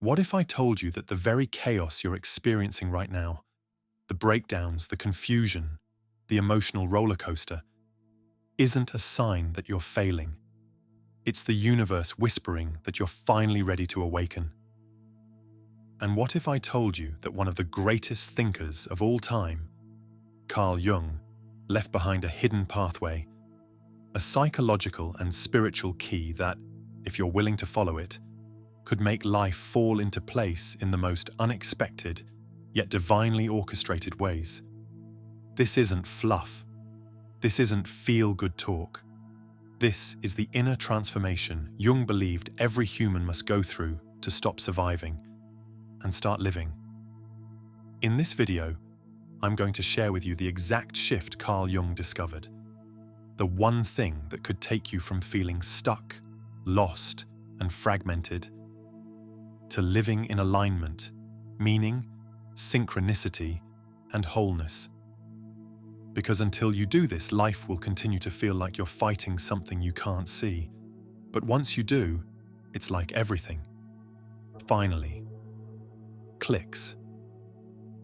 What if I told you that the very chaos you're experiencing right now, the breakdowns, the confusion, the emotional roller coaster, isn't a sign that you're failing? It's the universe whispering that you're finally ready to awaken. And what if I told you that one of the greatest thinkers of all time, Carl Jung, left behind a hidden pathway, a psychological and spiritual key that, if you're willing to follow it, could make life fall into place in the most unexpected, yet divinely orchestrated ways? This isn't fluff. This isn't feel-good talk. This is the inner transformation Jung believed every human must go through to stop surviving and start living. In this video, I'm going to share with you the exact shift Carl Jung discovered. The one thing that could take you from feeling stuck, lost, and fragmented to living in alignment, meaning, synchronicity, and wholeness. Because until you do this, life will continue to feel like you're fighting something you can't see. But once you do, it's like everything finally clicks.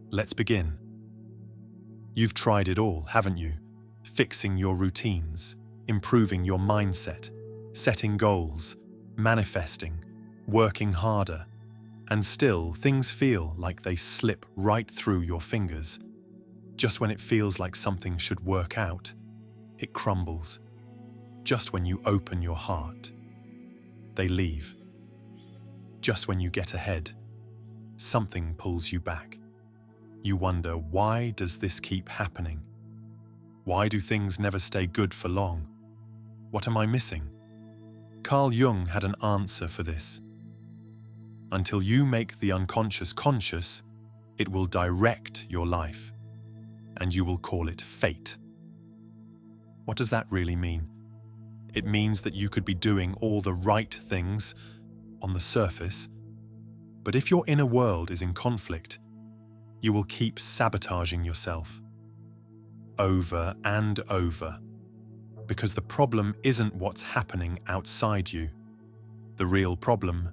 Let's begin. You've tried it all, haven't you? Fixing your routines, improving your mindset, setting goals, manifesting, working harder, and still things feel like they slip right through your fingers. Just when it feels like something should work out, it crumbles. Just when you open your heart, they leave. Just when you get ahead, something pulls you back. You wonder, why does this keep happening? Why do things never stay good for long? What am I missing? Carl Jung had an answer for this. Until you make the unconscious conscious, it will direct your life, and you will call it fate. What does that really mean? It means that you could be doing all the right things on the surface, but if your inner world is in conflict, you will keep sabotaging yourself over and over, because the problem isn't what's happening outside you. The real problem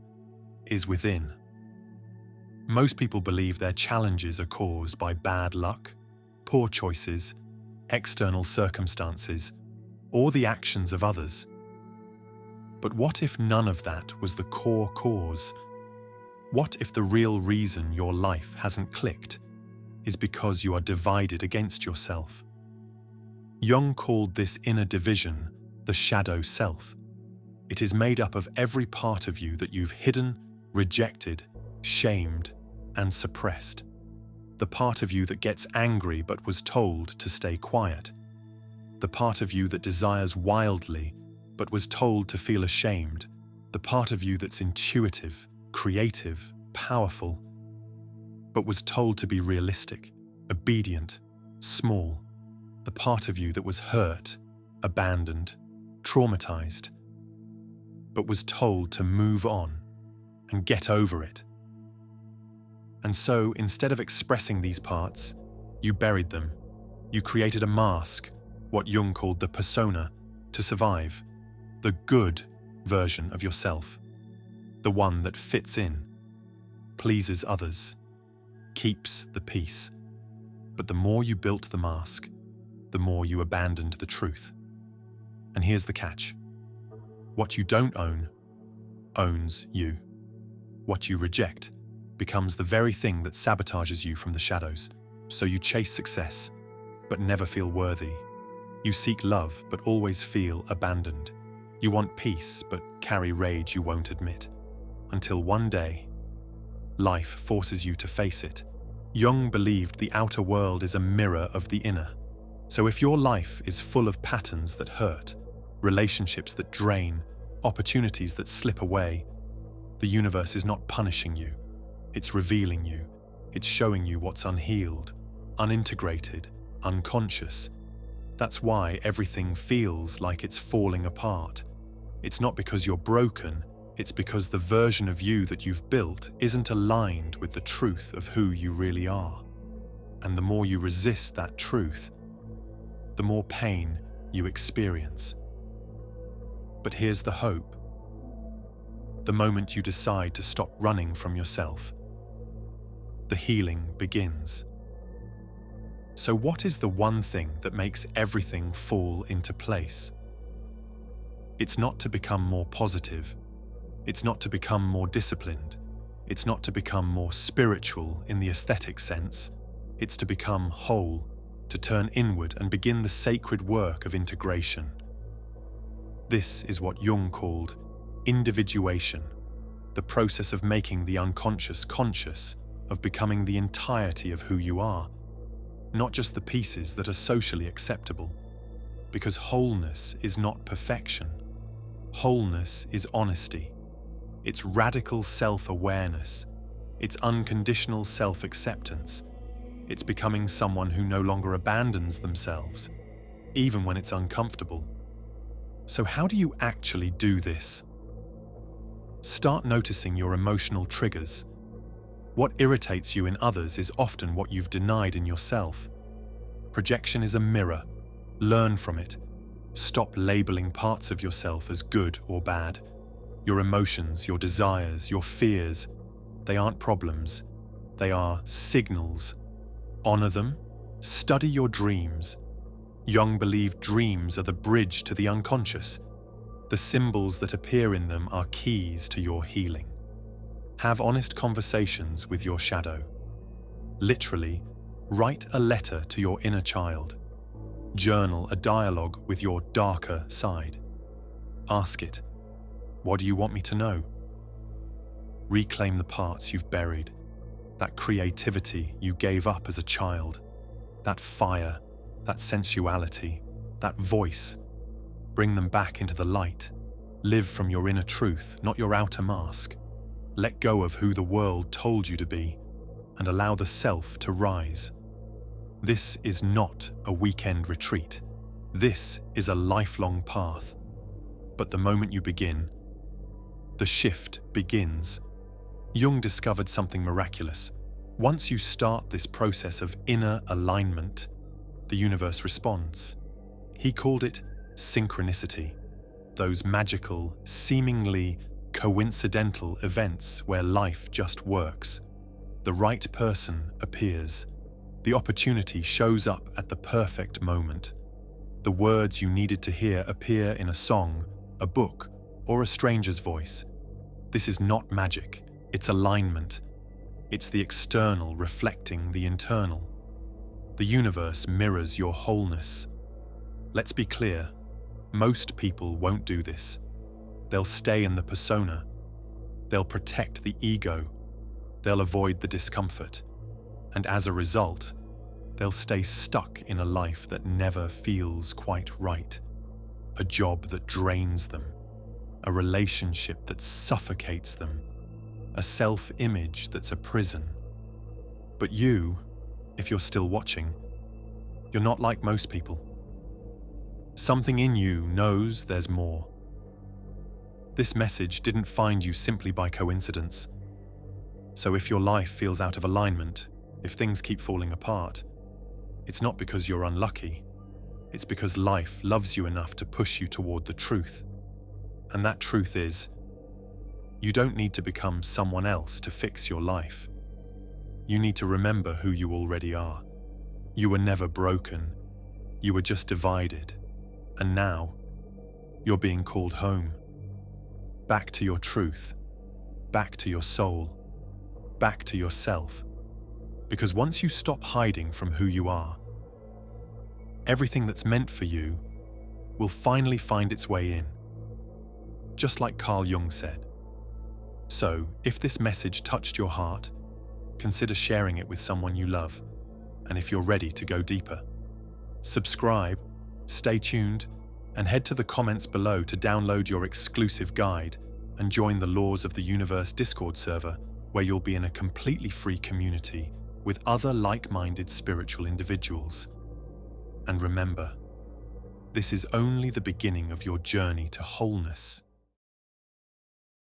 is within. Most people believe their challenges are caused by bad luck, poor choices, external circumstances, or the actions of others. But what if none of that was the core cause? What if the real reason your life hasn't clicked is because you are divided against yourself? Jung called this inner division the shadow self. It is made up of every part of you that you've hidden, rejected, shamed, and suppressed. The part of you that gets angry but was told to stay quiet. The part of you that desires wildly but was told to feel ashamed. The part of you that's intuitive, creative, powerful, but was told to be realistic, obedient, small. The part of you that was hurt, abandoned, traumatized, but was told to move on and get over it. And so, instead of expressing these parts, you buried them. You created a mask, what Jung called the persona, to survive. The good version of yourself. The one that fits in, pleases others, keeps the peace. But the more you built the mask, the more you abandoned the truth. And here's the catch. What you don't own, owns you. What you reject becomes the very thing that sabotages you from the shadows. So you chase success, but never feel worthy. You seek love, but always feel abandoned. You want peace, but carry rage you won't admit. Until one day, life forces you to face it. Jung believed the outer world is a mirror of the inner. So if your life is full of patterns that hurt, relationships that drain, opportunities that slip away, the universe is not punishing you. It's revealing you. It's showing you what's unhealed, unintegrated, unconscious. That's why everything feels like it's falling apart. It's not because you're broken, it's because the version of you that you've built isn't aligned with the truth of who you really are. And the more you resist that truth, the more pain you experience. But here's the hope. the moment you decide to stop running from yourself, the healing begins. So what is the one thing that makes everything fall into place? It's not to become more positive. It's not to become more disciplined. It's not to become more spiritual in the aesthetic sense. It's to become whole, to turn inward and begin the sacred work of integration. This is what Jung called individuation, the process of making the unconscious conscious, of becoming the entirety of who you are, not just the pieces that are socially acceptable, because wholeness is not perfection. Wholeness is honesty. It's radical self-awareness. It's unconditional self-acceptance. It's becoming someone who no longer abandons themselves, even when it's uncomfortable. So how do you actually do this? Start noticing your emotional triggers. What irritates you in others is often what you've denied in yourself. Projection is a mirror. Learn from it. Stop labeling parts of yourself as good or bad. Your emotions, your desires, your fears, they aren't problems. They are signals. Honor them. Study your dreams. Jung believed dreams are the bridge to the unconscious. The symbols that appear in them are keys to your healing. Have honest conversations with your shadow. Literally, write a letter to your inner child. Journal a dialogue with your darker side. Ask it, what do you want me to know? Reclaim the parts you've buried, that creativity you gave up as a child, that fire, that sensuality, that voice. Bring them back into the light. Live from your inner truth, not your outer mask. Let go of who the world told you to be and allow the self to rise. This is not a weekend retreat. This is a lifelong path. But the moment you begin, the shift begins. Jung discovered something miraculous. Once you start this process of inner alignment, the universe responds. He called it synchronicity, those magical, seemingly coincidental events where life just works. The right person appears. The opportunity shows up at the perfect moment. The words you needed to hear appear in a song, a book, or a stranger's voice. This is not magic, it's alignment. It's the external reflecting the internal. The universe mirrors your wholeness. Let's be clear, most people won't do this. They'll stay in the persona. They'll protect the ego. They'll avoid the discomfort. And as a result, they'll stay stuck in a life that never feels quite right. A job that drains them. A relationship that suffocates them. A self-image that's a prison. But you, if you're still watching, you're not like most people. Something in you knows there's more. This message didn't find you simply by coincidence. So if your life feels out of alignment, if things keep falling apart, it's not because you're unlucky. It's because life loves you enough to push you toward the truth. And that truth is, you don't need to become someone else to fix your life. You need to remember who you already are. You were never broken. You were just divided. And now, you're being called home. Back to your truth. Back to your soul. Back to yourself. Because once you stop hiding from who you are, everything that's meant for you will finally find its way in. Just like Carl Jung said. So, if this message touched your heart, consider sharing it with someone you love, and if you're ready to go deeper. Subscribe, stay tuned, and head to the comments below to download your exclusive guide and join the Laws of the Universe Discord server, where you'll be in a completely free community with other like-minded spiritual individuals. And remember, this is only the beginning of your journey to wholeness.